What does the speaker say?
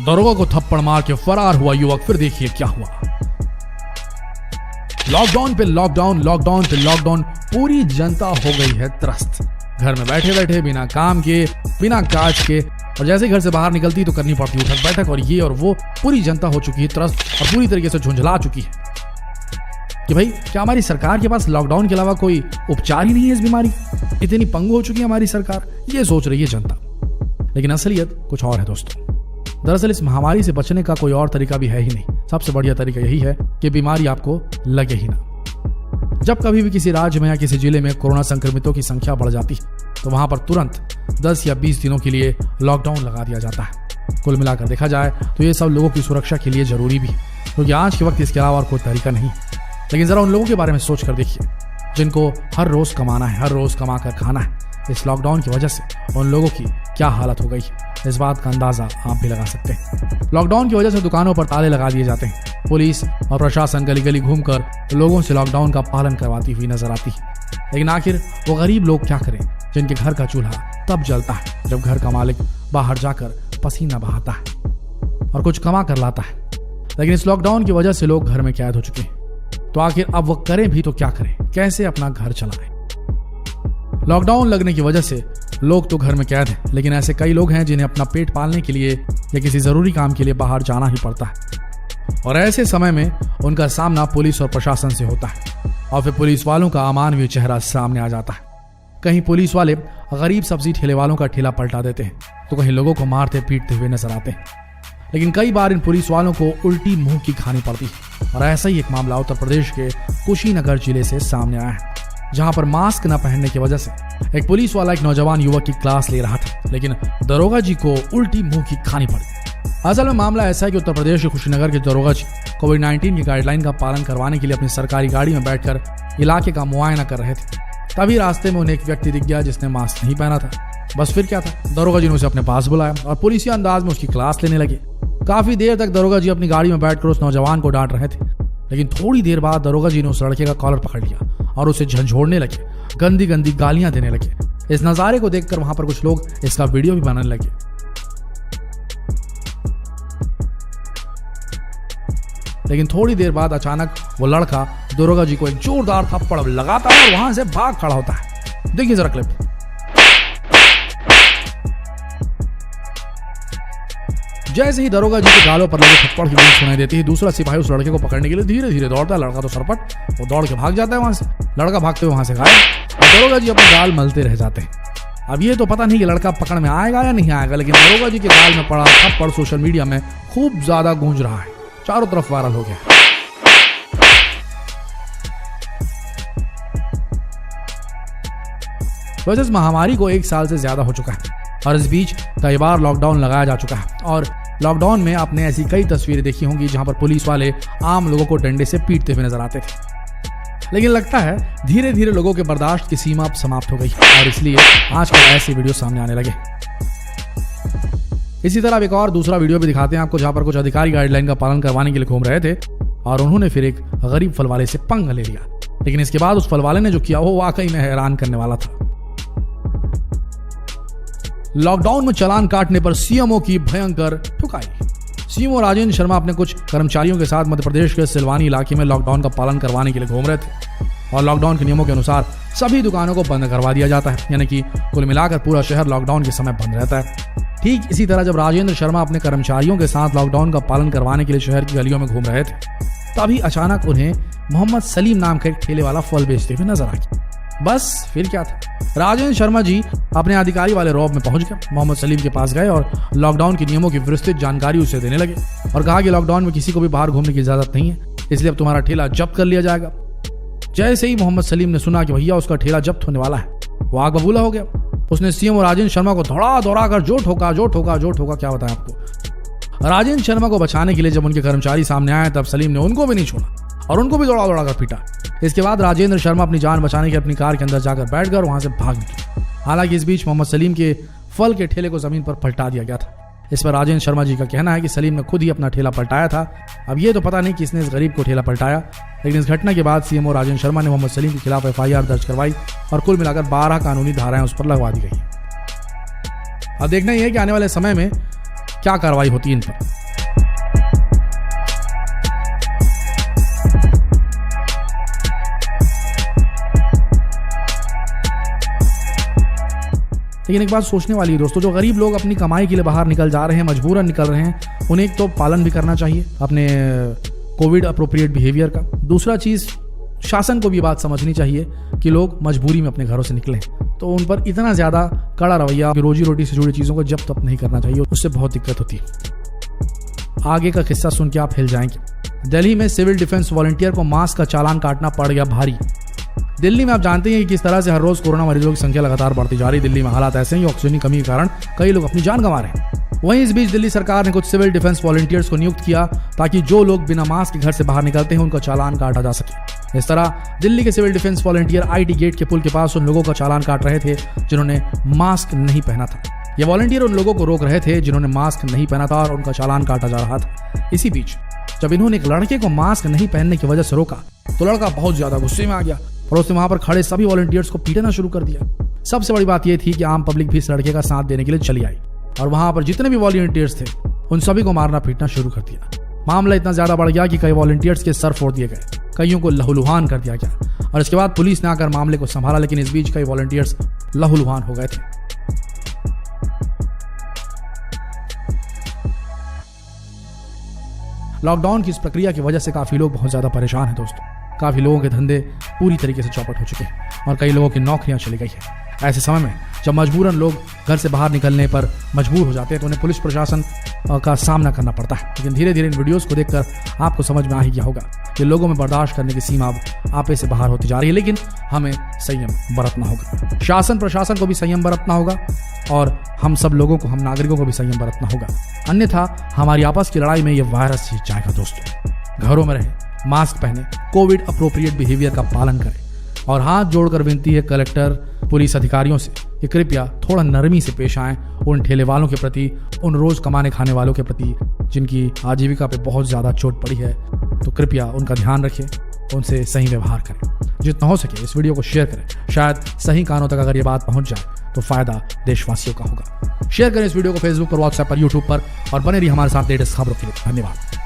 दरोगा को थप्पड़ मार के फरार हुआ युवक। फिर देखिए क्या हुआ। लॉकडाउन पे लॉकडाउन, लॉकडाउन पे लॉकडाउन, पूरी जनता हो गई है त्रस्त। घर में बैठे बैठे बिना काम के, बिना काज के, और जैसे घर से बाहर निकलती तो करनी पड़ती उठक बैठक और ये और वो। पूरी जनता हो चुकी है त्रस्त और पूरी तरीके से झुंझला चुकी है कि भाई क्या हमारी सरकार के पास लॉकडाउन के अलावा कोई उपचार ही नहीं है इस बीमारी? इतनी पंगु हो चुकी है हमारी सरकार, ये सोच रही है जनता। लेकिन असलियत कुछ और है दोस्तों। दरअसल इस महामारी से बचने का कोई और तरीका भी है ही नहीं। सबसे बढ़िया तरीका यही है कि बीमारी आपको लगे ही ना। जब कभी भी किसी राज्य में या किसी जिले में कोरोना संक्रमितों की संख्या बढ़ जाती है तो वहां पर तुरंत 10 या 20 दिनों के लिए लॉकडाउन लगा दिया जाता है। कुल मिलाकर देखा जाए तो ये सब लोगों की सुरक्षा के लिए जरूरी भी है, क्योंकि आज के वक्त इसके अलावा और कोई तरीका नहीं। लेकिन जरा उन लोगों के बारे में सोच कर देखिए जिनको हर रोज कमाना है, हर रोज कमा कर खाना है। इस लॉकडाउन की वजह से उन लोगों की क्या हालत हो गई है, इस बात का अंदाजा आप भी लगा सकते हैं। लॉकडाउन की वजह से दुकानों पर ताले लगा दिए जाते हैं। पुलिस और प्रशासन गली गली घूमकर लोगों से लॉकडाउन का पालन करवाती हुई नजर आती है। लेकिन आखिर वो गरीब लोग क्या करें जिनके घर का चूल्हा तब जलता है जब घर का मालिक बाहर जाकर पसीना बहाता है और कुछ कमा कर लाता है। लेकिन इस लॉकडाउन की वजह से लोग घर में कैद हो चुके हैं। तो आखिर अब वो करें भी तो क्या करें, कैसे अपना घर चलाएं? लॉकडाउन लगने की वजह से लोग तो घर में कैद हैं, लेकिन ऐसे कई लोग हैं जिन्हें अपना पेट पालने के लिए या किसी जरूरी काम के लिए बाहर जाना ही पड़ता है। और ऐसे समय में उनका सामना पुलिस और प्रशासन से होता है और फिर पुलिस वालों का अमानवीय चेहरा सामने आ जाता है। कहीं पुलिस वाले गरीब सब्जी ठेले वालों का ठेला पलटा देते हैं तो कहीं लोगों को मारते पीटते हुए नजर आते हैं। लेकिन कई बार इन पुलिस वालों को उल्टी मुंह की खानी पड़ती है। और ऐसा ही एक मामला उत्तर प्रदेश के कुशीनगर जिले से सामने आया है, जहां पर मास्क न पहनने की वजह से एक पुलिस वाला एक नौजवान युवक की क्लास ले रहा था, लेकिन दरोगा जी को उल्टी मुंह की खानी पड़ी। असल में मामला ऐसा है कि उत्तर प्रदेश के कुशीनगर के दरोगा जी कोविड-19 की गाइडलाइन का पालन करवाने के लिए अपनी सरकारी गाड़ी में बैठकर इलाके का मुआयना कर रहे थे। तभी रास्ते में उन्हें एक व्यक्ति दिख गया जिसने मास्क नहीं पहना था। बस फिर क्या था, दरोगा जी ने उसे अपने पास बुलाया और पुलिसिया अंदाज में उसकी क्लास लेने लगे। काफी देर तक दरोगा जी अपनी गाड़ी में बैठकर उस नौजवान को डांट रहे थे, लेकिन थोड़ी देर बाद दरोगा जी ने उस लड़के का कॉलर पकड़ लिया और उसे झंझोड़ने लगे, गंदी गंदी गालियां देने लगे। इस नजारे को देखकर वहां पर कुछ लोग इसका वीडियो भी बनाने लगे। लेकिन थोड़ी देर बाद अचानक वो लड़का दरोगा जी को एक जोरदार थप्पड़ लगाता है और वहां से भाग खड़ा होता है। देखिए जरा क्लिप। जैसे ही दरोगा जी के गालों पर लगे थप्पड़ की गूंज सुनाई देती है, दूसरा सिपाही उस लड़के को पकड़ने के लिए धीरे धीरे दौड़ता है। लड़का तो सरपट, वो दौड़ के भाग जाता है वहां से। लड़का भागते हुए वहां से गायब और दरोगा जी अपने गाल मलते रह जाते हैं। अब ये तो पता नहीं कि लड़का पकड़ में आएगा या नहीं आएगा, लेकिन दरोगा जी के गाल में पड़ा थप्पड़ सोशल मीडिया में खूब ज्यादा गूंज रहा है, चारों तरफ वायरल हो गया। वैसे इस महामारी को 1 साल से ज्यादा हो चुका है और इस बीच कई बार लॉकडाउन लगाया जा चुका है। और लॉकडाउन में आपने ऐसी कई तस्वीरें देखी होंगी जहां पर पुलिस वाले आम लोगों को डंडे से पीटते हुए नजर आते थे। लेकिन लगता है धीरे धीरे लोगों के बर्दाश्त की सीमा अब समाप्त हो गई और इसलिए आजकल ऐसे वीडियो सामने आने लगे। इसी तरह एक और दूसरा वीडियो भी दिखाते हैं आपको, जहां पर कुछ अधिकारी गाइडलाइन का पालन करवाने के लिए घूम रहे थे और उन्होंने फिर एक गरीब फल वाले से पंगा ले लिया। लेकिन इसके बाद उस फल वाले ने जो किया वो वाकई में हैरान करने वाला था। लॉकडाउन में चालान काटने पर सीएमओ की भयंकर ठुकाई। सीएमओ राजेंद्र शर्मा अपने कुछ कर्मचारियों के साथ मध्य प्रदेश के सिलवानी इलाके में लॉकडाउन का पालन करवाने के लिए घूम रहे थे और लॉकडाउन के नियमों के अनुसार सभी दुकानों को बंद करवा दिया जाता है, यानी कि कुल मिलाकर पूरा शहर लॉकडाउन के समय बंद रहता है। ठीक इसी तरह जब राजेंद्र शर्मा अपने कर्मचारियों के साथ लॉकडाउन का पालन करवाने के लिए शहर की गलियों में घूम रहे थे, तभी अचानक उन्हें मोहम्मद सलीम नाम का एक ठेले वाला फल बेचते हुए नजर आ गया। बस फिर क्या था, राजेंद्र शर्मा जी अपने अधिकारी वाले रौब में पहुंच गए, मोहम्मद सलीम के पास गए और लॉकडाउन के नियमों की विस्तृत जानकारी उसे देने लगे और कहा कि लॉकडाउन में किसी को भी बाहर घूमने की इजाजत नहीं है, इसलिए अब तुम्हारा ठेला जब्त कर लिया जाएगा। जैसे ही मोहम्मद सलीम ने सुना कि भैया उसका ठेला जब्त होने वाला है, वो आग बबूला हो गया। उसने सीएम और राजेंद्र शर्मा को दौड़ा कर जो ठोका क्या बताया आपको। राजेंद्र शर्मा को बचाने के लिए जब उनके कर्मचारी सामने आए तब सलीम ने उनको भी नहीं छोड़ा और उनको भी दौड़ा कर पीटा। इसके बाद राजेंद्र शर्मा अपनी जान बचाने के अपनी कार के अंदर जाकर बैठ गए और वहां से भाग निकले। हालांकि इस बीच मोहम्मद सलीम के फल के ठेले को जमीन पर पलटा दिया गया था। इस पर राजेंद्र शर्मा जी का कहना है कि सलीम ने खुद ही अपना ठेला पलटाया था। अब ये तो पता नहीं किसने इस गरीब को ठेला पलटाया, लेकिन इस घटना के बाद सीएम राजेंद्र शर्मा ने मोहम्मद सलीम के खिलाफ FIR दर्ज करवाई और कुल मिलाकर 12 कानूनी धाराएं उस पर लगवा दी गई। अब देखना यह है कि आने वाले समय में क्या कार्रवाई होती है इन पर। लेकिन एक बात सोचने वाली है दोस्तों, जो गरीब लोग अपनी कमाई के लिए बाहर निकल जा रहे हैं, मजबूरन निकल रहे हैं, उन्हें एक तो पालन भी करना चाहिए अपने कोविड अप्रोप्रिएट बिहेवियर का। दूसरा चीज, शासन को भी बात समझनी चाहिए कि लोग मजबूरी में अपने घरों से निकले, तो उन पर इतना ज्यादा कड़ा रवैया, रोजी रोटी से जुड़ी चीजों को जब तक नहीं करना चाहिए, उससे बहुत दिक्कत होती है। आगे का किस्सा सुन के आप हिल जाएंगे। दिल्ली में सिविल डिफेंस वॉलंटियर को मास्क का चालान काटना पड़ गया भारी। दिल्ली में आप जानते हैं कि किस तरह से हर रोज कोरोना मरीजों की संख्या लगातार बढ़ती जा रही है। दिल्ली में हालात ऐसे हैं, ऑक्सीजन की कमी के कारण कई लोग अपनी जान गंवा रहे हैं। वहीं इस बीच दिल्ली सरकार ने कुछ सिविल डिफेंस वॉलंटियर्स को नियुक्त किया ताकि जो लोग बिना मास्क के घर से बाहर निकलते हैं उनका चालान काटा जा सके। इस तरह दिल्ली के civil defence volunteer IT gate के पुल के पास उन लोगों का चालान काट रहे थे जिन्होंने मास्क नहीं पहना था। ये वॉलंटियर उन लोगों को रोक रहे थे जिन्होंने मास्क नहीं पहना था और उनका चालान काटा जा रहा था। इसी बीच जब इन्होंने एक लड़के को मास्क नहीं पहनने की वजह से रोका तो लड़का बहुत ज्यादा गुस्से में आ गया और उसने वहां पर खड़े सभी वॉलंटियर्स को पीटना शुरू कर दिया। सबसे बड़ी बात यह थी कि आम पब्लिक भी इस लड़के का साथ देने के लिए चली आई और वहां पर जितने भी वॉलंटियर्स थे उन सभी को मारना पीटना शुरू कर दिया। मामला इतना ज्यादा बढ़ गया कि कई वॉलंटियर्स के सर फोड़ दिए गए, कईयों को लहूलुहान कर दिया गया और इसके बाद पुलिस ने आकर मामले को संभाला, लेकिन इस बीच कई वॉलंटियर्स लहूलुहान हो गए थे। लॉकडाउन की इस प्रक्रिया की वजह से काफी लोग बहुत ज्यादा परेशान हैं दोस्तों। काफी लोगों के धंधे पूरी तरीके से चौपट हो चुके हैं और कई लोगों की नौकरियां चली गई है। ऐसे समय में जब मजबूरन लोग घर से बाहर निकलने पर मजबूर हो जाते हैं तो उन्हें पुलिस प्रशासन का सामना करना पड़ता है। लेकिन धीरे धीरे इन वीडियोस को देखकर आपको समझ में आ ही गया होगा कि लोगों में बर्दाश्त करने की सीमा अब आपे से बाहर होती जा रही है। लेकिन हमें संयम बरतना होगा, शासन प्रशासन को भी संयम बरतना होगा और हम सब लोगों को, हम नागरिकों को भी संयम बरतना होगा। अन्यथा हमारी आपस की लड़ाई में ये वायरस जीत जाएगा दोस्तों। घरों में रहें, मास्क पहने, कोविड अप्रोप्रिएट बिहेवियर का पालन करें और हाथ जोड़कर विनती है कलेक्टर, पुलिस अधिकारियों से कि कृपया थोड़ा नरमी से पेश आएं उन ठेले वालों के प्रति, उन रोज कमाने खाने वालों के प्रति जिनकी आजीविका पे बहुत ज्यादा चोट पड़ी है। तो कृपया उनका ध्यान रखें, उनसे सही व्यवहार करें। जितना हो सके इस वीडियो को शेयर करें, शायद सही कानों तक अगर ये बात पहुंच जाए तो फायदा देशवासियों का होगा। शेयर करें इस वीडियो को फेसबुक पर, व्हाट्सएप पर, यूट्यूब पर और बने रहिए हमारे साथ लेटेस्ट खबरों के लिए। धन्यवाद।